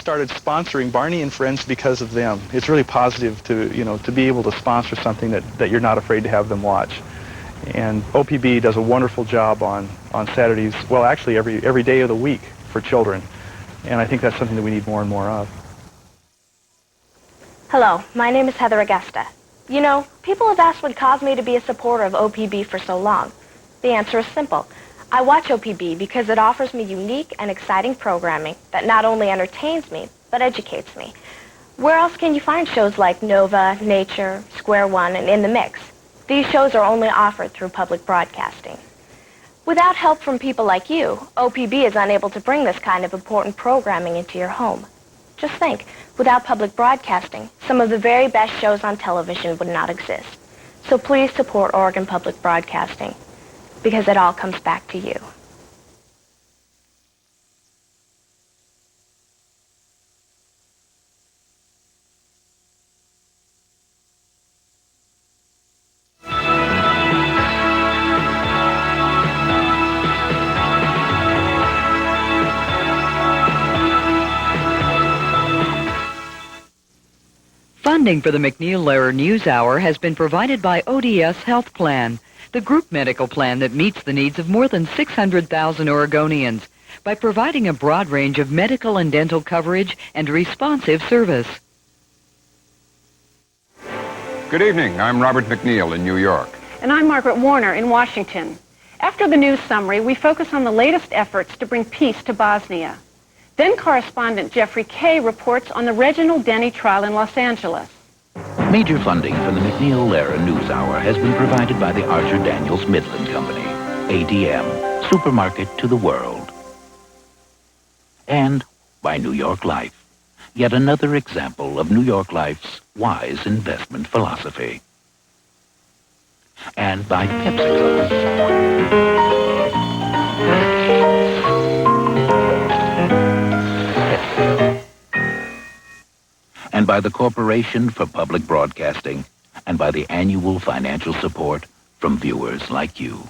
started sponsoring Barney and Friends because of them. It's really positive to, to be able to sponsor something that you're not afraid to have them watch. And OPB does a wonderful job on Saturdays, well, actually every day of the week for children. And I think that's something that we need more and more of. Hello, my name is Heather Augusta. You know, people have asked what caused me to be a supporter of OPB for so long. The answer is simple. I watch OPB because it offers me unique and exciting programming that not only entertains me, but educates me. Where else can you find shows like Nova, Nature, Square One, and In the Mix? These shows are only offered through public broadcasting. Without help from people like you, OPB is unable to bring this kind of important programming into your home. Just think, without public broadcasting, some of the very best shows on television would not exist. So please support Oregon Public Broadcasting, because it all comes back to you. Funding for the MacNeil Lehrer NewsHour has been provided by ODS Health Plan, the group medical plan that meets the needs of more than 600,000 Oregonians by providing a broad range of medical and dental coverage and responsive service. Good evening. I'm Robert MacNeil in New York. And I'm Margaret Warner in Washington. After the news summary, we focus on the latest efforts to bring peace to Bosnia. Then correspondent Jeffrey Kay reports on the Reginald Denny trial in Los Angeles. Major funding for the MacNeil Lehrer NewsHour has been provided by the Archer Daniels Midland Company, ADM, supermarket to the world. And by New York Life, yet another example of New York Life's wise investment philosophy. And by PepsiCo. And by the Corporation for Public Broadcasting, and by the annual financial support from viewers like you.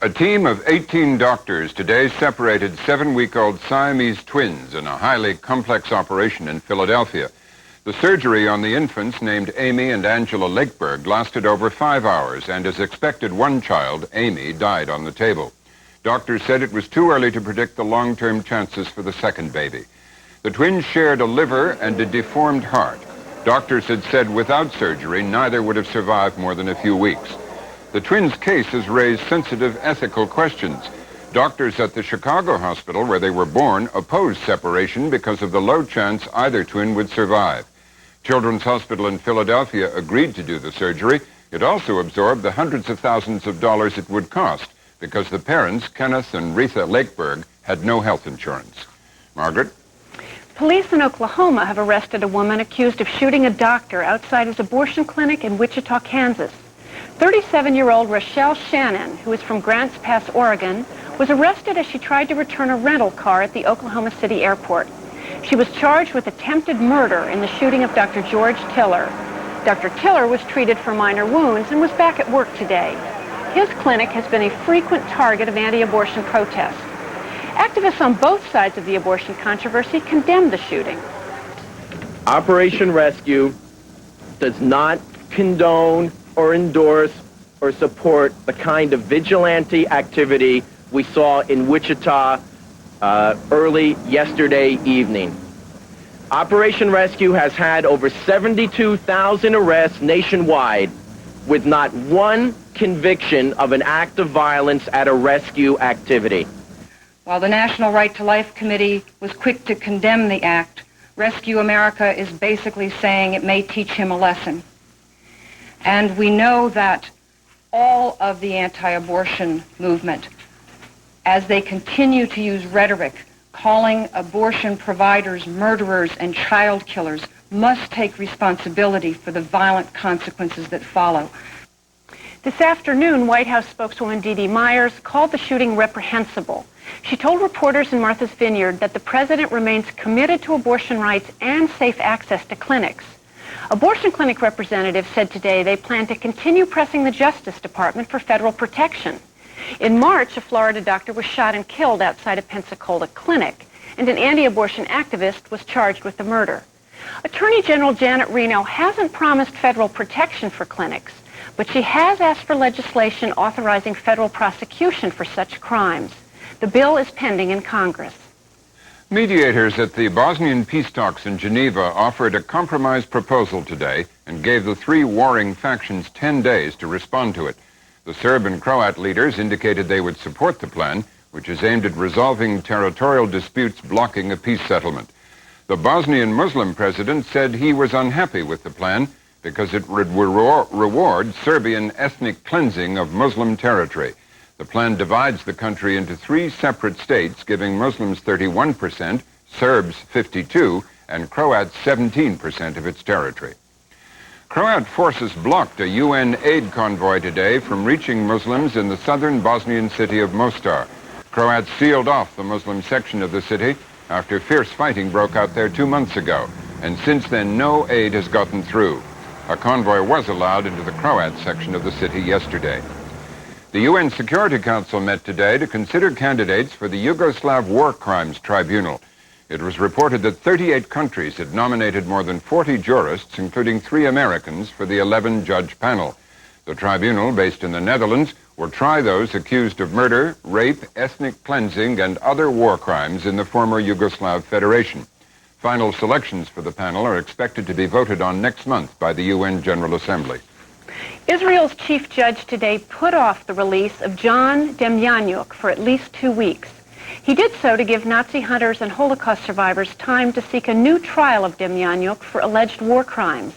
A team of 18 doctors today separated 7-week-old Siamese twins in a highly complex operation in Philadelphia. The surgery on the infants named Amy and Angela Lakeberg lasted over 5 hours, and as expected, one child, Amy, died on the table. Doctors said it was too early to predict the long-term chances for the second baby. The twins shared a liver and a deformed heart. Doctors had said without surgery, neither would have survived more than a few weeks. The twins' case has raised sensitive ethical questions. Doctors at the Chicago hospital where they were born opposed separation because of the low chance either twin would survive. Children's Hospital in Philadelphia agreed to do the surgery. It also absorbed the hundreds of thousands of dollars it would cost because the parents, Kenneth and Retha Lakeberg, had no health insurance. Margaret? Police in Oklahoma have arrested a woman accused of shooting a doctor outside his abortion clinic in Wichita, Kansas. 37-year-old Rochelle Shannon, who is from Grants Pass, Oregon, was arrested as she tried to return a rental car at the Oklahoma City airport. She was charged with attempted murder in the shooting of Dr. George Tiller. Dr. Tiller was treated for minor wounds and was back at work today. His clinic has been a frequent target of anti-abortion protests. Activists on both sides of the abortion controversy condemned the shooting. Operation Rescue does not condone or endorse or support the kind of vigilante activity we saw in Wichita early yesterday evening. Operation Rescue has had over 72,000 arrests nationwide with not one conviction of an act of violence at a rescue activity. While the National Right to Life Committee was quick to condemn the act, Rescue America is basically saying it may teach him a lesson. And we know that all of the anti-abortion movement, as they continue to use rhetoric, calling abortion providers murderers and child killers, must take responsibility for the violent consequences that follow. This afternoon, White House spokeswoman Dee Dee Myers called the shooting reprehensible. She told reporters in Martha's Vineyard that the president remains committed to abortion rights and safe access to clinics. Abortion clinic representatives said today they plan to continue pressing the Justice Department for federal protection. In March, a Florida doctor was shot and killed outside a Pensacola clinic. and an anti-abortion activist was charged with the murder. Attorney General Janet Reno hasn't promised federal protection for clinics, but she has asked for legislation authorizing federal prosecution for such crimes. The bill is pending in Congress. Mediators at the Bosnian peace talks in Geneva offered a compromise proposal today and gave the three warring factions 10 days to respond to it. The Serb and Croat leaders indicated they would support the plan, which is aimed at resolving territorial disputes blocking a peace settlement. The Bosnian Muslim president said he was unhappy with the plan because it would reward Serbian ethnic cleansing of Muslim territory. The plan divides the country into three separate states, giving Muslims 31%, Serbs 52%, and Croats 17% of its territory. Croat forces blocked a UN aid convoy today from reaching Muslims in the southern Bosnian city of Mostar. Croats sealed off the Muslim section of the city after fierce fighting broke out there 2 months ago, and since then no aid has gotten through. A convoy was allowed into the Croat section of the city yesterday. The UN Security Council met today to consider candidates for the Yugoslav War Crimes Tribunal. It was reported that 38 countries had nominated more than 40 jurists, including 3 Americans, for the 11-judge panel. The tribunal, based in the Netherlands, will try those accused of murder, rape, ethnic cleansing, and other war crimes in the former Yugoslav Federation. Final selections for the panel are expected to be voted on next month by the UN General Assembly. Israel's chief judge today put off the release of John Demjanjuk for at least 2 weeks. He did so to give Nazi hunters and Holocaust survivors time to seek a new trial of Demjanjuk for alleged war crimes.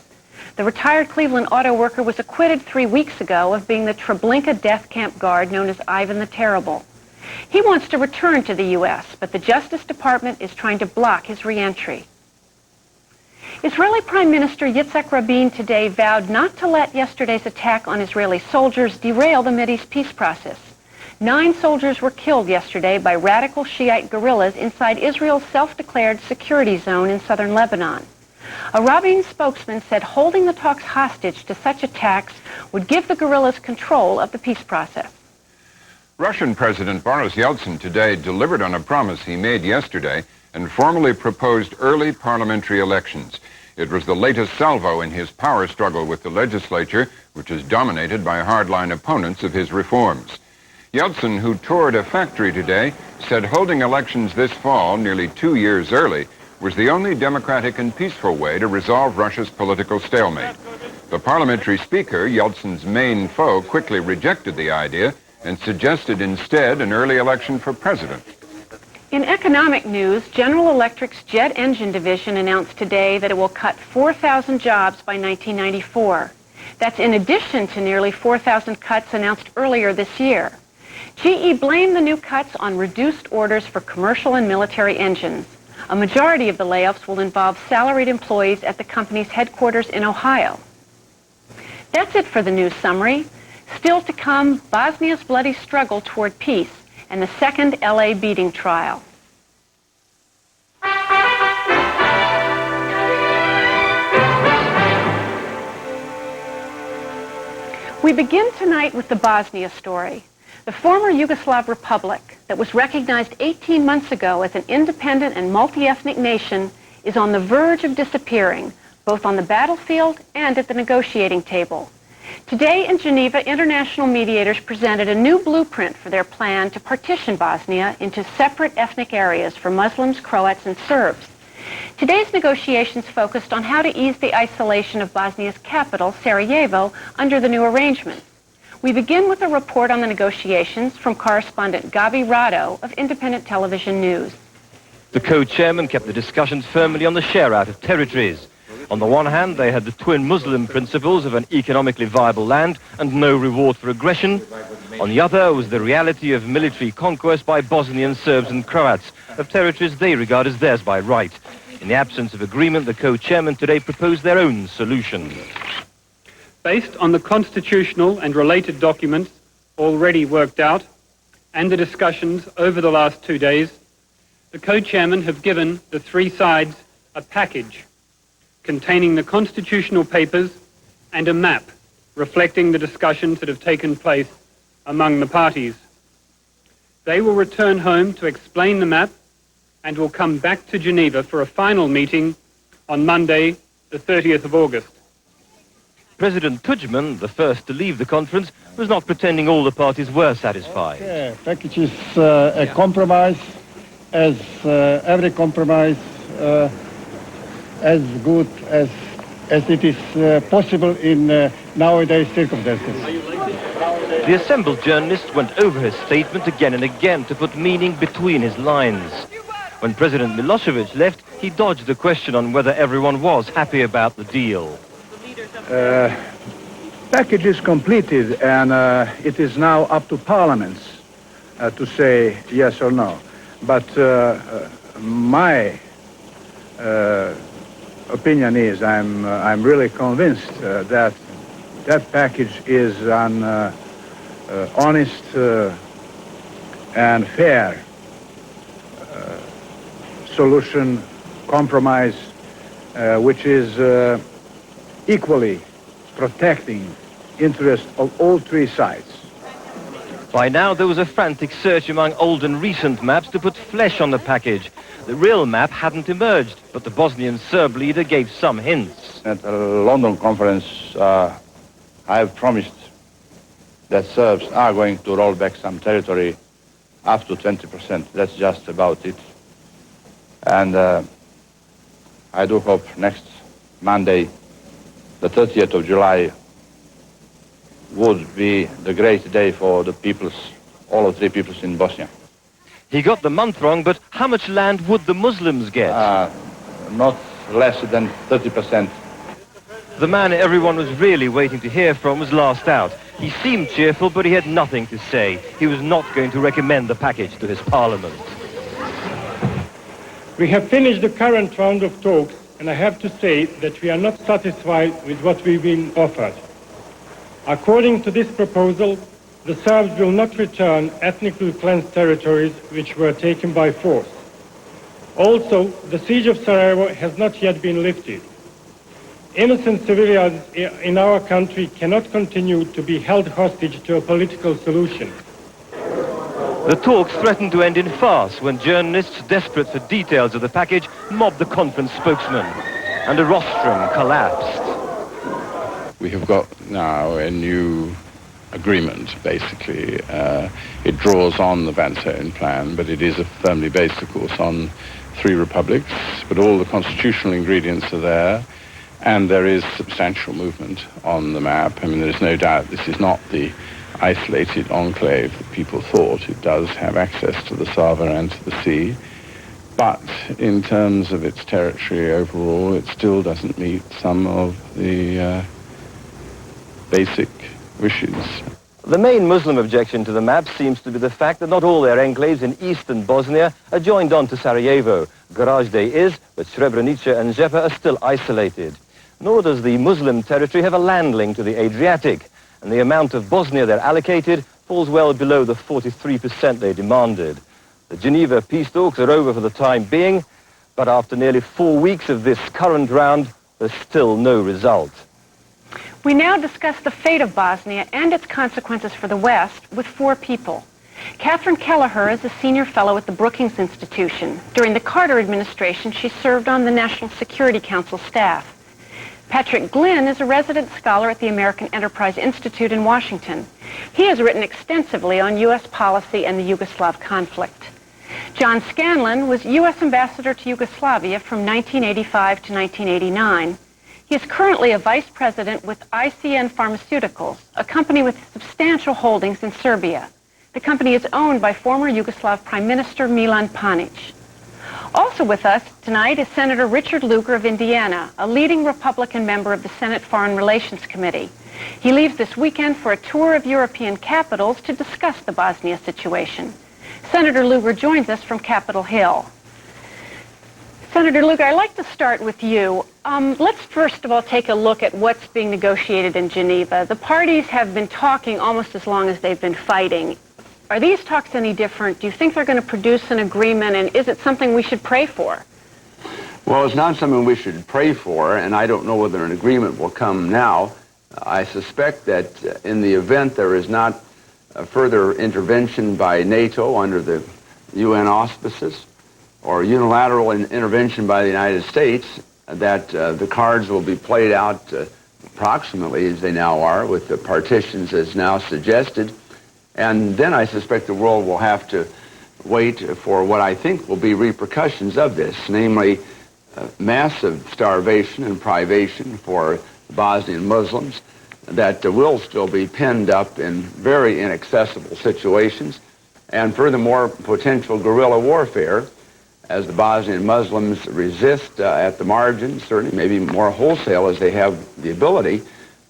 The retired Cleveland auto worker was acquitted 3 weeks ago of being the Treblinka death camp guard known as Ivan the Terrible. He wants to return to the U.S., but the Justice Department is trying to block his reentry. Israeli Prime Minister Yitzhak Rabin today vowed not to let yesterday's attack on Israeli soldiers derail the Mideast peace process. 9 soldiers were killed yesterday by radical Shiite guerrillas inside Israel's self-declared security zone in southern Lebanon. A Rabin spokesman said holding the talks hostage to such attacks would give the guerrillas control of the peace process. Russian President Boris Yeltsin today delivered on a promise he made yesterday and formally proposed early parliamentary elections. It was the latest salvo in his power struggle with the legislature, which is dominated by hardline opponents of his reforms. Yeltsin, who toured a factory today, said holding elections this fall, nearly 2 years early, was the only democratic and peaceful way to resolve Russia's political stalemate. The parliamentary speaker, Yeltsin's main foe, quickly rejected the idea and suggested instead an early election for president. In economic news, General Electric's jet engine division announced today that it will cut 4,000 jobs by 1994. That's in addition to nearly 4,000 cuts announced earlier this year. GE blamed the new cuts on reduced orders for commercial and military engines. A majority of the layoffs will involve salaried employees at the company's headquarters in Ohio. That's it for the news summary. Still to come, Bosnia's bloody struggle toward peace and the second LA beating trial. We begin tonight with the Bosnia story. The former Yugoslav Republic that was recognized 18 months ago as an independent and multi-ethnic nation is on the verge of disappearing, both on the battlefield and at the negotiating table. Today in Geneva, international mediators presented a new blueprint for their plan to partition Bosnia into separate ethnic areas for Muslims, Croats, and Serbs. Today's negotiations focused on how to ease the isolation of Bosnia's capital, Sarajevo, under the new arrangement. We begin with a report on the negotiations from correspondent Gabi Rado of Independent Television News. The co-chairmen kept the discussions firmly on the share-out of territories. On the one hand, they had the twin Muslim principles of an economically viable land and no reward for aggression. On the other was the reality of military conquest by Bosnian Serbs and Croats of territories they regard as theirs by right. In the absence of agreement, the co-chairmen today proposed their own solution. Based on the constitutional and related documents already worked out and the discussions over the last 2 days, the co-chairmen have given the 3 sides a package containing the constitutional papers and a map reflecting the discussions that have taken place among the parties. They will return home to explain the map and will come back to Geneva for a final meeting on Monday, the 30th of August. President Tudjman, the first to leave the conference, was not pretending all the parties were satisfied. The package is a compromise, as every compromise, as good as it is possible in nowadays circumstances. The assembled journalists went over his statement again and again to put meaning between his lines. When President Milosevic left, he dodged the question on whether everyone was happy about the deal. Package is completed, and it is now up to parliaments to say yes or no. But my opinion is I'm really convinced that that package is an honest and fair solution, compromise, which is equally protecting interests of all three sides. By now, there was a frantic search among old and recent maps to put flesh on the package. The real map hadn't emerged, but the Bosnian Serb leader gave some hints. At the London conference, I have promised that Serbs are going to roll back some territory up to 20%. That's just about it. And I do hope next Monday, the 30th of July, would be the great day for the peoples, all of three peoples in Bosnia. He got the month wrong, but how much land would the Muslims get? Not less than 30%. The man everyone was really waiting to hear from was last out. He seemed cheerful, but he had nothing to say. He was not going to recommend the package to his parliament. We have finished the current round of talks, and I have to say that we are not satisfied with what we've been offered. According to this proposal, the Serbs will not return ethnically cleansed territories which were taken by force. Also, the siege of Sarajevo has not yet been lifted. Innocent civilians in our country cannot continue to be held hostage to a political solution. The talks threatened to end in farce when journalists, desperate for details of the package, mobbed the conference spokesman, and a rostrum collapsed. We have got now a new agreement, basically. It draws on the Van Zoen plan, but it is firmly based, of course, on three republics, but all the constitutional ingredients are there, and there is substantial movement on the map. I mean, there's no doubt this is not the isolated enclave that people thought. It does have access to the Sava and to the sea, but in terms of its territory overall, it still doesn't meet some of the basic wishes. The main Muslim objection to the map seems to be the fact that not all their enclaves in eastern Bosnia are joined on to Sarajevo. Goražde is, but Srebrenica and Žepa are still isolated. Nor does the Muslim territory have a land link to the Adriatic, and the amount of Bosnia they're allocated falls well below the 43% they demanded. The Geneva peace talks are over for the time being, but after nearly 4 weeks of this current round, there's still no result. We now discuss the fate of Bosnia and its consequences for the West with 4 people. Catherine Kelleher is a senior fellow at the Brookings Institution. During the Carter administration, she served on the National Security Council staff. Patrick Glynn is a resident scholar at the American Enterprise Institute in Washington. He has written extensively on U.S. policy and the Yugoslav conflict. John Scanlon was U.S. ambassador to Yugoslavia from 1985 to 1989. He is currently a vice president with ICN Pharmaceuticals, a company with substantial holdings in Serbia. The company is owned by former Yugoslav Prime Minister Milan Panic. Also with us tonight is Senator Richard Lugar of Indiana, a leading Republican member of the Senate Foreign Relations Committee. He leaves this weekend for a tour of European capitals to discuss the Bosnia situation. Senator Lugar joins us from Capitol Hill. Senator Lugar, I'd like to start with you. Let's first of all take a look at what's being negotiated in Geneva. The parties have been talking almost as long as they've been fighting. Are these talks any different? Do you think they're going to produce an agreement, and is it something we should pray for? Well, it's not something we should pray for, and I don't know whether an agreement will come now. I suspect that in the event there is not a further intervention by NATO under the UN auspices, or unilateral intervention by the United States, that the cards will be played out approximately as they now are, with the partitions as now suggested. And then I suspect the world will have to wait for what I think will be repercussions of this, namely massive starvation and privation for Bosnian Muslims that will still be penned up in very inaccessible situations, and furthermore, potential guerrilla warfare as the Bosnian Muslims resist at the margins, certainly maybe more wholesale as they have the ability,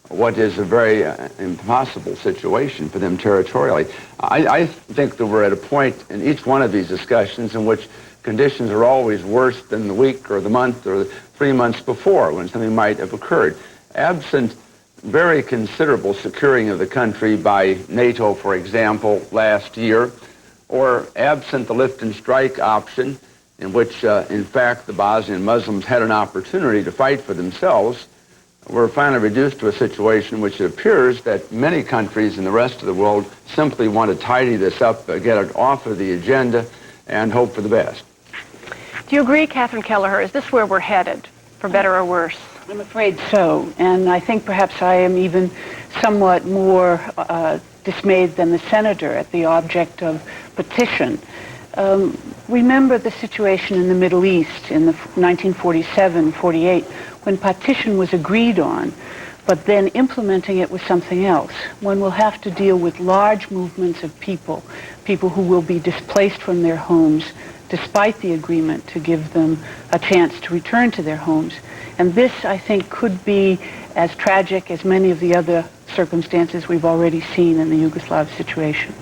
what is a very impossible situation for them territorially. I think that we're at a point in each one of these discussions in which conditions are always worse than the week or the month or the 3 months before when something might have occurred. Absent very considerable securing of the country by NATO, for example, last year, or absent the lift and strike option, in which, in fact, the Bosnian Muslims had an opportunity to fight for themselves, we're finally reduced to a situation in which it appears that many countries in the rest of the world simply want to tidy this up, get it off of the agenda, and hope for the best. Do you agree, Catherine Kelleher? Is this where we're headed, for better or worse? I'm afraid so, and I think perhaps I am even somewhat more dismayed than the senator at the object of petition. Remember the situation in the Middle East in the 1947-48 when partition was agreed on, but then implementing it was something else. One will have to deal with large movements of people who will be displaced from their homes despite the agreement to give them a chance to return to their homes. And this, I think, could be as tragic as many of the other circumstances we've already seen in the Yugoslav situation.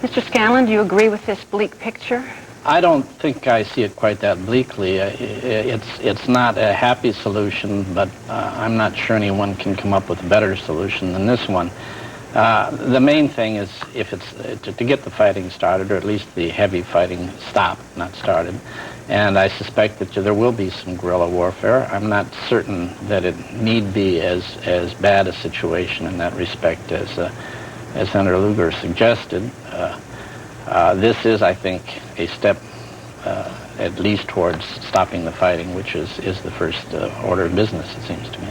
Mr. Scanlon, do you agree with this bleak picture? I don't think I see it quite that bleakly. It's not a happy solution, but I'm not sure anyone can come up with a better solution than this one. The main thing is if it's to get the fighting started, or at least the heavy fighting stopped, not started. And I suspect that there will be some guerrilla warfare. I'm not certain that it need be as bad a situation in that respect as Senator Lugar suggested. This is, I think, a step at least towards stopping the fighting, which is the first order of business, it seems to me.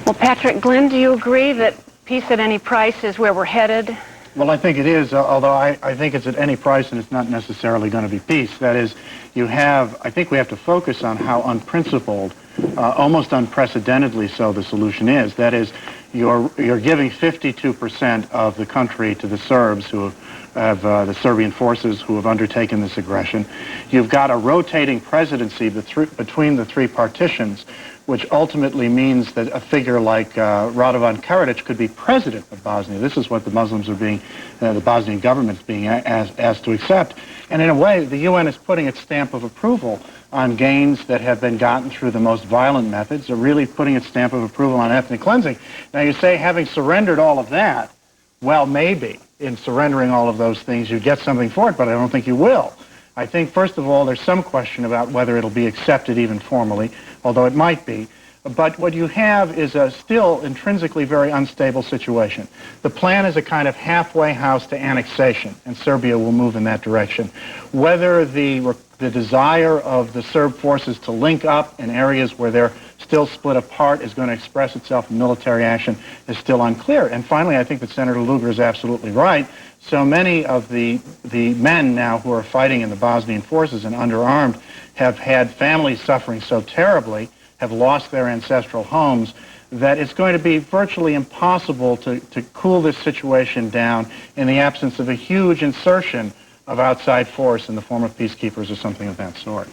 Well, Patrick Glynn, do you agree that peace at any price is where we're headed? Well, I think it is, although I think it's at any price and it's not necessarily going to be peace. That is, I think we have to focus on how unprincipled, almost unprecedentedly so, the solution is. That is, you're giving 52% of the country to the Serbs who have the Serbian forces who have undertaken this aggression. You've got a rotating presidency between the three partitions, which ultimately means that a figure like Radovan Karadzic could be president of Bosnia. This is what the Muslims are being, the Bosnian government's being asked to accept. And in a way, the UN is putting its stamp of approval on gains that have been gotten through the most violent methods. They're really putting its stamp of approval on ethnic cleansing. Now you say, having surrendered all of that, well, maybe in surrendering all of those things you get something for it, but I don't think you will. I think, first of all, there's some question about whether it'll be accepted even formally, although it might be. But what you have is a still intrinsically very unstable situation. The plan is a kind of halfway house to annexation, and Serbia will move in that direction. Whether the desire of the Serb forces to link up in areas where they're still split apart is going to express itself in military action is still unclear. And finally, I think that Senator Lugar is absolutely right. So many of the men now who are fighting in the Bosnian forces and underarmed have had families suffering so terribly, have lost their ancestral homes, that it's going to be virtually impossible to cool this situation down in the absence of a huge insertion of outside force in the form of peacekeepers or something of that sort.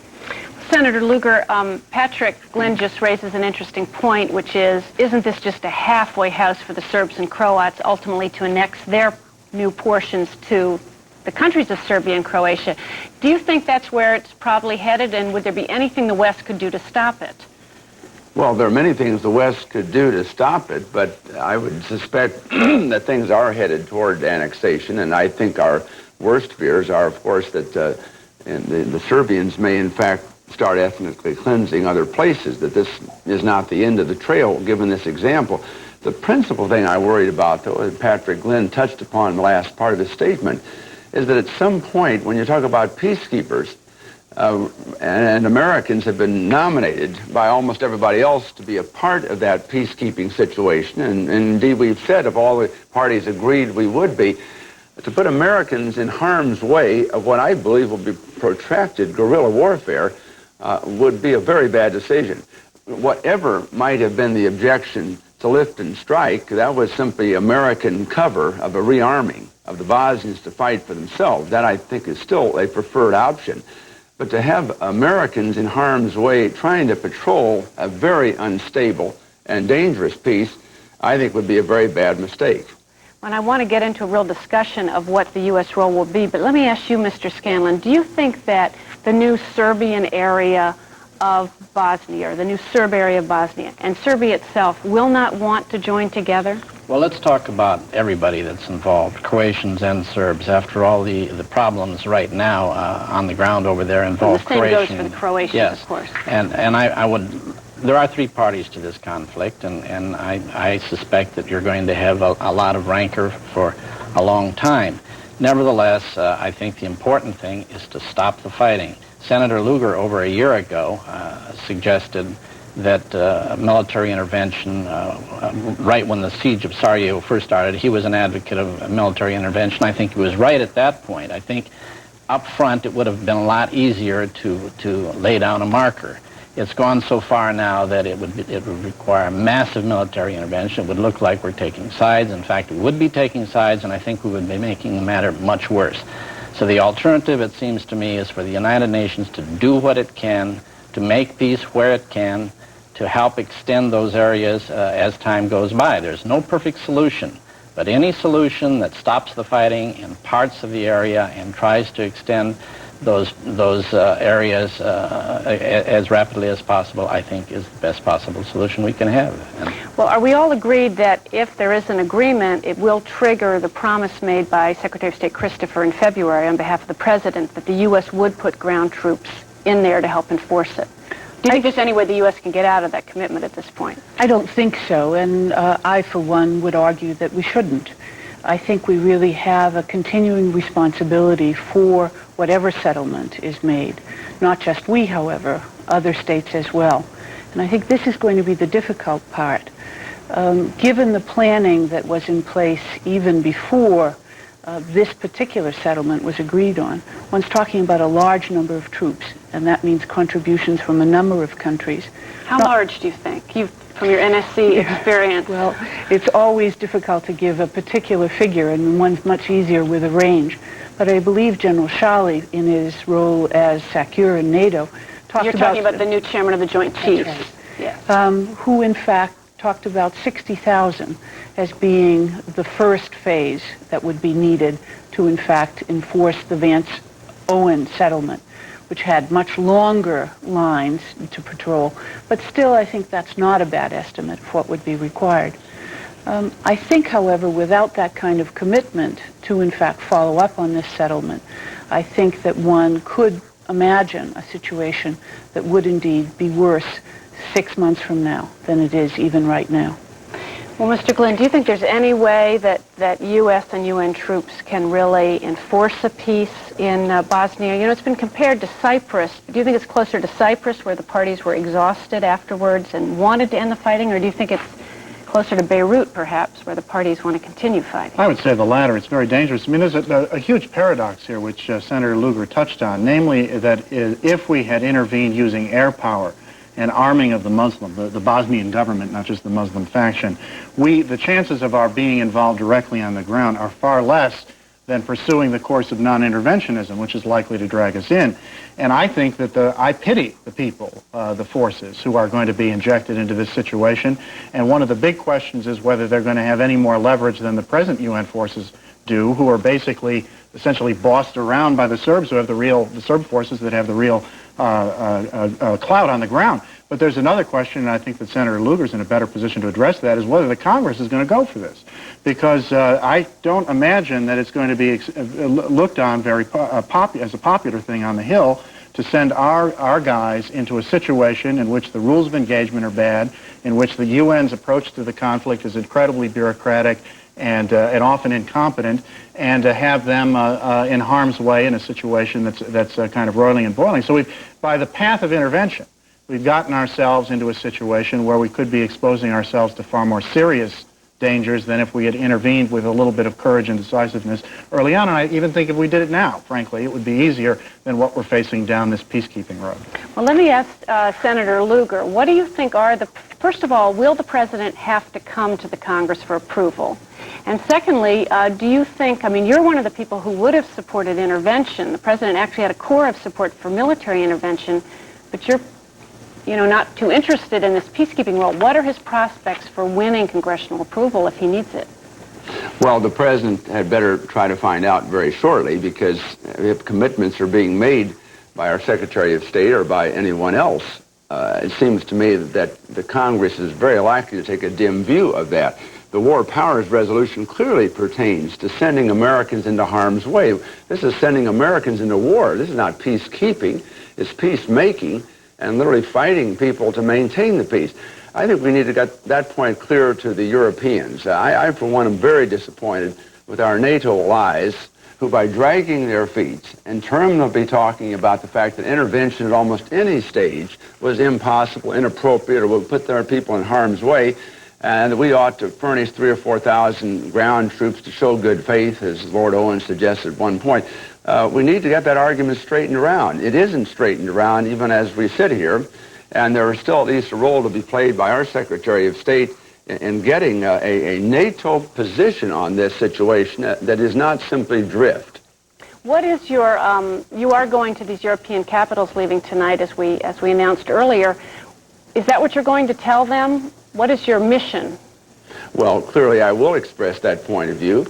Senator Lugar, Patrick Glynn just raises an interesting point, which is, isn't this just a halfway house for the Serbs and Croats ultimately to annex their new portions to the countries of Serbia and Croatia? Do you think that's where it's probably headed, and would there be anything the West could do to stop it? Well, there are many things the West could do to stop it, but I would suspect that things are headed toward annexation, and I think our worst fears are, of course, that the Serbians may, in fact, start ethnically cleansing other places, that this is not the end of the trail, given this example. The principal thing I worried about, though, as Patrick Glynn touched upon in the last part of his statement, is that at some point, when you talk about peacekeepers, and Americans have been nominated by almost everybody else to be a part of that peacekeeping situation, and indeed we've said if all the parties agreed we would be, to put Americans in harm's way of what I believe will be protracted guerrilla warfare would be a very bad decision. Whatever might have been the objection to lift and strike, that was simply American cover of a rearming of the Bosnians to fight for themselves. That, I think, is still a preferred option. But to have Americans in harm's way trying to patrol a very unstable and dangerous peace, I think would be a very bad mistake. And I want to get into a real discussion of what the U.S. role will be, but let me ask you, Mr. Scanlon, do you think that the new Serbian area of Bosnia, or the new Serb area of Bosnia, and Serbia itself will not want to join together? Well, let's talk about everybody that's involved, Croatians and Serbs. After all, the problems right now on the ground over there involve Croatians. The same goes for the Croatians, yes. Of course. And I would... There are three parties to this conflict, and I suspect that you're going to have a lot of rancor for a long time. Nevertheless, I think the important thing is to stop the fighting. Senator Lugar, over a year ago, suggested that military intervention, right when the siege of Sarajevo first started, he was an advocate of military intervention. I think he was right at that point. I think up front it would have been a lot easier to lay down a marker. It's gone so far now that it would require massive military intervention. It would look like we're taking sides. In fact, we would be taking sides, and I think we would be making the matter much worse. So the alternative, it seems to me, is for the United Nations to do what it can, to make peace where it can, to help extend those areas as time goes by. There's no perfect solution, but any solution that stops the fighting in parts of the area and tries to extend those areas as rapidly as possible, I think, is the best possible solution we can have. Well, are we all agreed that if there is an agreement, it will trigger the promise made by Secretary of State Christopher in February on behalf of the President that the U.S. would put ground troops in there to help enforce it? Do you think there's any way the U.S. can get out of that commitment at this point? I don't think so, and I, for one, would argue that we shouldn't. I think we really have a continuing responsibility for whatever settlement is made. Not just we, however, other states as well. And I think this is going to be the difficult part. Given the planning that was in place even before this particular settlement was agreed on, one's talking about a large number of troops, and that means contributions from a number of countries. How large do you think? From your NSC experience. Well, it's always difficult to give a particular figure, and one's much easier with a range. But I believe General Shally, in his role as SACEUR in NATO, talked You're talking about the new chairman of the Joint Chiefs. Right. Yes. Who, in fact, talked about 60,000 as being the first phase that would be needed to, in fact, enforce the Vance-Owen settlement, which had much longer lines to patrol. But still, I think that's not a bad estimate of what would be required. I think, however, without that kind of commitment to, in fact, follow up on this settlement, I think that one could imagine a situation that would indeed be worse 6 months from now than it is even right now. Well, Mr. Glenn, do you think there's any way that U.S. and UN troops can really enforce a peace in Bosnia? You know, it's been compared to Cyprus. Do you think it's closer to Cyprus, where the parties were exhausted afterwards and wanted to end the fighting, or do you think it's closer to Beirut, perhaps, where the parties want to continue fighting? I would say the latter. It's very dangerous. I mean, there's a huge paradox here, which Senator Lugar touched on, namely that if we had intervened using air power and arming of the Muslim, the Bosnian government, not just the Muslim faction, the chances of our being involved directly on the ground are far less than pursuing the course of non-interventionism, which is likely to drag us in. And I think that I pity the people, the forces, who are going to be injected into this situation. And one of the big questions is whether they're going to have any more leverage than the present UN forces do, who are basically essentially bossed around by the Serbs, who have the Serb forces that have the real clout on the ground. But there's another question, and I think that Senator Lugar's in a better position to address that, is whether the Congress is going to go for this. Because I don't imagine that it's going to be looked on very as a popular thing on the Hill to send our guys into a situation in which the rules of engagement are bad, in which the UN's approach to the conflict is incredibly bureaucratic, and often incompetent, and to have them in harm's way in a situation that's kind of roiling and boiling. So by the path of intervention, we've gotten ourselves into a situation where we could be exposing ourselves to far more serious dangers than if we had intervened with a little bit of courage and decisiveness early on. And I even think if we did it now, frankly, it would be easier than what we're facing down this peacekeeping road. Well, let me ask Senator Lugar, what do you think are first of all, will the president have to come to the Congress for approval? And secondly, do you think, I mean, you're one of the people who would have supported intervention. The president actually had a core of support for military intervention, but you're not too interested in this peacekeeping role. What are his prospects for winning congressional approval if he needs it? Well, the president had better try to find out very shortly, because if commitments are being made by our Secretary of State or by anyone else, it seems to me that the Congress is very likely to take a dim view of that. The War Powers Resolution clearly pertains to sending Americans into harm's way. This is sending Americans into war. This is not peacekeeping. It's peacemaking and literally fighting people to maintain the peace. I think we need to get that point clear to the Europeans. I, for one, am very disappointed with our NATO allies who, by dragging their feet and terminally talking about the fact that intervention at almost any stage was impossible, inappropriate, or would put their people in harm's way, and that we ought to furnish 3,000 or 4,000 ground troops to show good faith, as Lord Owen suggested at one point. We need to get that argument straightened around. It isn't straightened around even as we sit here, and there is still at least a role to be played by our Secretary of State in getting a NATO position on this situation that is not simply drift. What is your, you are going to these European capitals leaving tonight, as we announced earlier. Is that what you're going to tell them? What is your mission? Well, clearly I will express that point of view,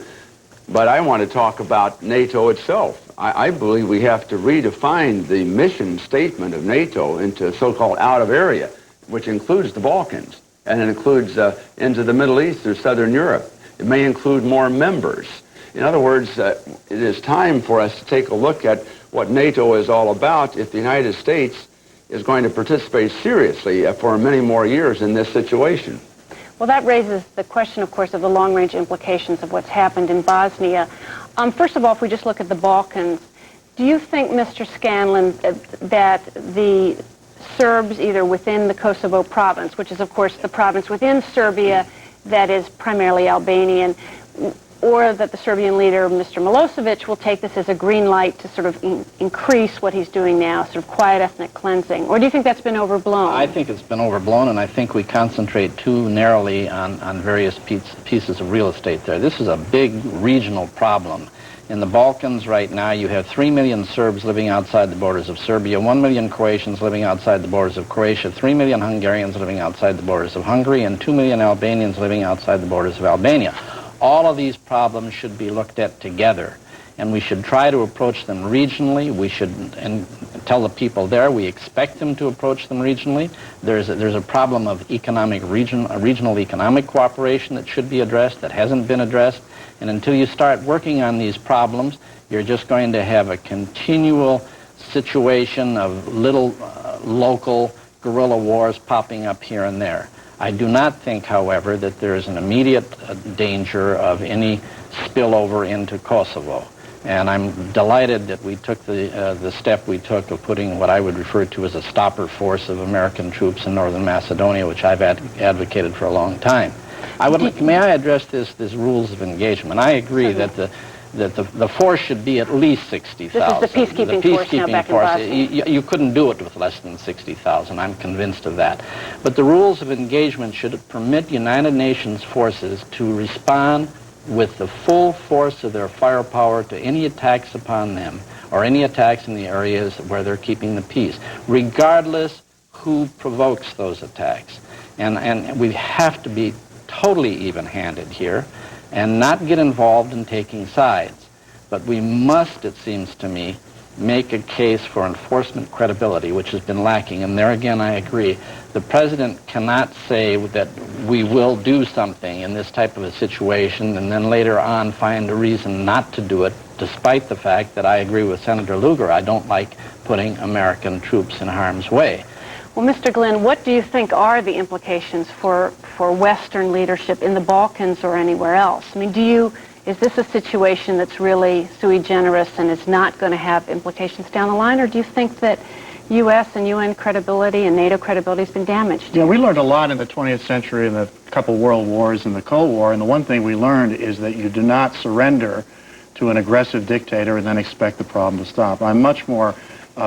but I want to talk about NATO itself. I believe we have to redefine the mission statement of NATO into a so-called out-of area, which includes the Balkans, and it includes into the Middle East or Southern Europe. It may include more members. In other words, it is time for us to take a look at what NATO is all about if the United States is going to participate seriously for many more years in this situation. Well, that raises the question, of course, of the long-range implications of what's happened in Bosnia. First of all, if we just look at the Balkans, do you think, Mr. Scanlon, that the Serbs, either within the Kosovo province, which is, of course, the province within Serbia that is primarily Albanian, or that the Serbian leader, Mr. Milosevic, will take this as a green light to sort of increase what he's doing now, sort of quiet ethnic cleansing? Or do you think that's been overblown? I think it's been overblown, and I think we concentrate too narrowly on various pieces of real estate there. This is a big regional problem. In the Balkans right now, you have 3 million Serbs living outside the borders of Serbia, 1 million Croatians living outside the borders of Croatia, 3 million Hungarians living outside the borders of Hungary, and 2 million Albanians living outside the borders of Albania. All of these problems should be looked at together, and we should try to approach them regionally. We should tell the people there we expect them to approach them regionally. There's a problem of regional economic cooperation that should be addressed, that hasn't been addressed. And until you start working on these problems, you're just going to have a continual situation of little local guerrilla wars popping up here and there. I do not think, however, that there is an immediate danger of any spillover into Kosovo. And I'm delighted that we took the step we took of putting what I would refer to as a stopper force of American troops in northern Macedonia, which I've advocated for a long time. May I address this rules of engagement? I agree that the force should be at least 60,000. This is the peacekeeping force now back in Bosnia. You couldn't do it with less than 60,000. I'm convinced of that. But the rules of engagement should permit United Nations forces to respond with the full force of their firepower to any attacks upon them or any attacks in the areas where they're keeping the peace, regardless who provokes those attacks. And we have to be totally even-handed here and not get involved in taking sides. But we must, it seems to me, make a case for enforcement credibility, which has been lacking. And there again, I agree. The president cannot say that we will do something in this type of a situation and then later on find a reason not to do it, despite the fact that I agree with Senator Lugar. I don't like putting American troops in harm's way. Well, Mr. Glenn, what do you think are the implications for Western leadership in the Balkans or anywhere else? I mean, is this a situation that's really sui generis and is not going to have implications down the line, or do you think that U.S. and UN credibility and NATO credibility has been damaged? Yeah, we learned a lot in the 20th century in the couple world wars and the Cold War, and the one thing we learned is that you do not surrender to an aggressive dictator and then expect the problem to stop. I'm much more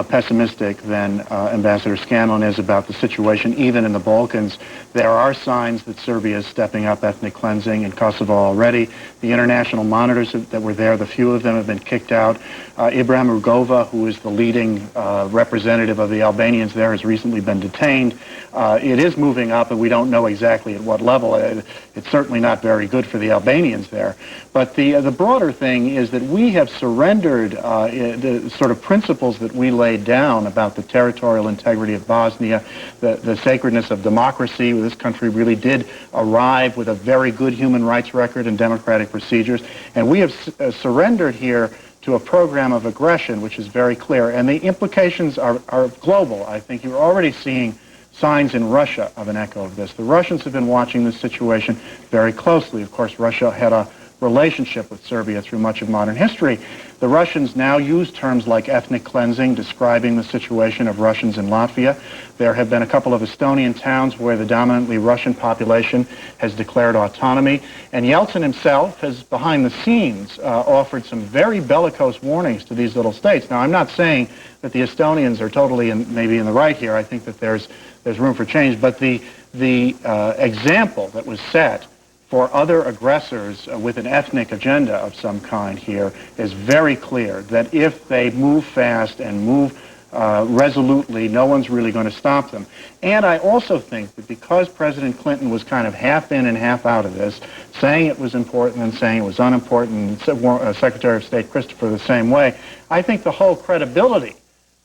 pessimistic than Ambassador Scanlon is about the situation, even in the Balkans. There are signs that Serbia is stepping up ethnic cleansing in Kosovo already. The international monitors that were there, the few of them have been kicked out. Ibrahim Rugova, who is the leading representative of the Albanians there, has recently been detained. It is moving up, and we don't know exactly at what level. It's certainly not very good for the Albanians there. But the broader thing is that we have surrendered the sort of principles that we laid down about the territorial integrity of Bosnia, the sacredness of democracy. This country really did arrive with a very good human rights record and democratic procedures. And we have surrendered here to a program of aggression, which is very clear. And the implications are global. I think you're already seeing signs in Russia of an echo of this. The Russians have been watching this situation very closely. Of course, Russia had a relationship with Serbia through much of modern history. The Russians now use terms like ethnic cleansing, describing the situation of Russians in Latvia. There have been a couple of Estonian towns where the dominantly Russian population has declared autonomy. And Yeltsin himself has, behind the scenes, offered some very bellicose warnings to these little states. Now, I'm not saying that the Estonians are totally maybe in the right here. I think that there's room for change. But the example that was set for other aggressors with an ethnic agenda of some kind here is very clear, that if they move fast and move resolutely, no one's really going to stop them. And I also think that because President Clinton was kind of half in and half out of this, saying it was important and saying it was unimportant, and Secretary of State Christopher the same way, I think the whole credibility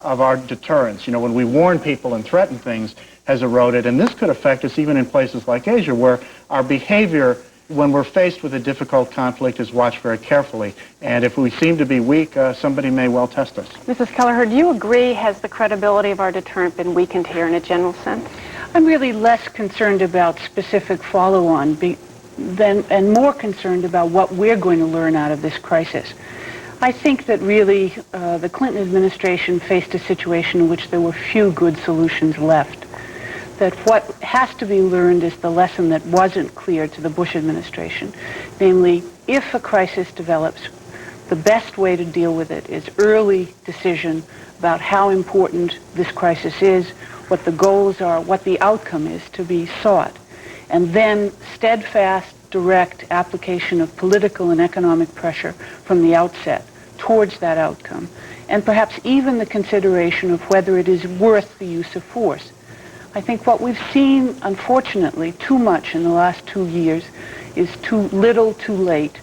of our deterrence, when we warn people and threaten things, has eroded. And this could affect us even in places like Asia, where our behavior when we're faced with a difficult conflict is watched very carefully. And if we seem to be weak, somebody may well test us. Mrs. Kelleher, do you agree, has the credibility of our deterrent been weakened here in a general sense? I'm really less concerned about specific follow-on and more concerned about what we're going to learn out of this crisis. I think that really the Clinton administration faced a situation in which there were few good solutions left. That what has to be learned is the lesson that wasn't clear to the Bush administration. Namely, if a crisis develops, the best way to deal with it is early decision about how important this crisis is, what the goals are, what the outcome is to be sought, and then steadfast, direct application of political and economic pressure from the outset towards that outcome, and perhaps even the consideration of whether it is worth the use of force. I think what we've seen, unfortunately, too much in the last 2 years is too little, too late,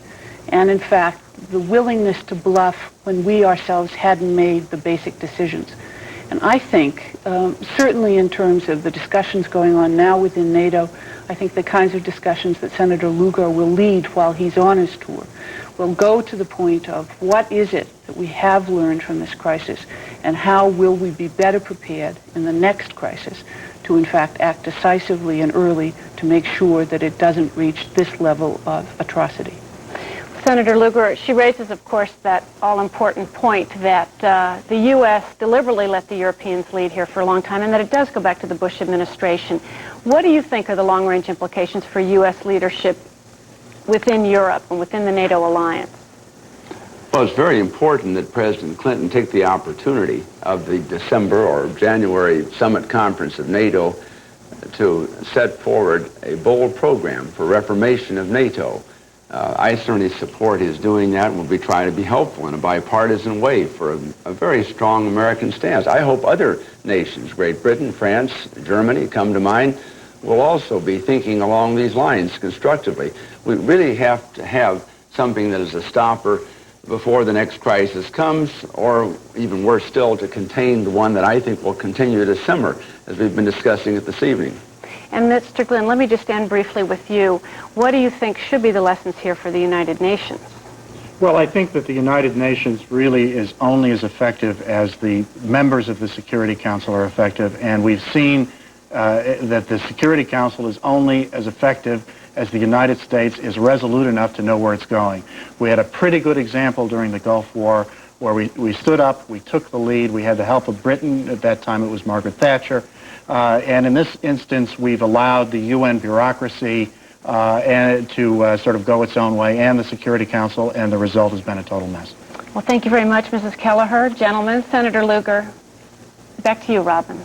and in fact, the willingness to bluff when we ourselves hadn't made the basic decisions. And I think, certainly in terms of the discussions going on now within NATO, I think the kinds of discussions that Senator Lugar will lead while he's on his tour will go to the point of what is it that we have learned from this crisis, and how will we be better prepared in the next crisis to in fact act decisively and early to make sure that it doesn't reach this level of atrocity. Senator Lugar, she raises, of course, that all-important point that the U.S. deliberately let the Europeans lead here for a long time, and that it does go back to the Bush administration. What do you think are the long-range implications for U.S. leadership within Europe and within the NATO alliance? Well, it's very important that President Clinton take the opportunity of the December or January summit conference of NATO to set forward a bold program for reformation of NATO. I certainly support his doing that, and will be trying to be helpful in a bipartisan way for a very strong American stance. I hope other nations, Great Britain, France, Germany come to mind, will also be thinking along these lines constructively. We really have to have something that is a stopper before the next crisis comes, or even worse still, to contain the one that I think will continue to simmer, as we've been discussing it this evening. And Mr. Glenn, let me just end briefly with you. What do you think should be the lessons here for the United Nations? Well, I think that the United Nations really is only as effective as the members of the Security Council are effective, and we've seen that the Security Council is only as effective as the United States is resolute enough to know where it's going. We had a pretty good example during the Gulf War where we stood up, we took the lead, we had the help of Britain. At that time it was Margaret Thatcher. And in this instance, we've allowed the UN bureaucracy and to sort of go its own way, and the Security Council, and the result has been a total mess. Well, thank you very much, Mrs. Kelleher. Gentlemen, Senator Lugar, back to you, Robin.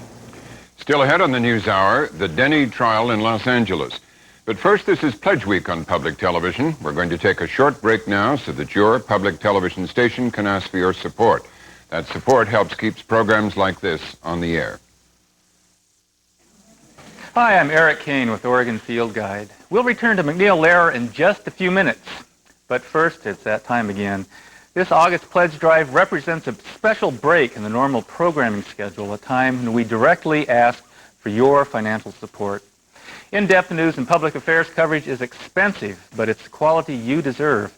Still ahead on the NewsHour, the Denny trial in Los Angeles. But first, this is Pledge Week on public television. We're going to take a short break now so that your public television station can ask for your support. That support helps keep programs like this on the air. Hi, I'm Eric Kane with Oregon Field Guide. We'll return to MacNeil Lehrer in just a few minutes. But first, it's that time again. This August pledge drive represents a special break in the normal programming schedule, a time when we directly ask for your financial support. In-depth news and public affairs coverage is expensive, but it's the quality you deserve.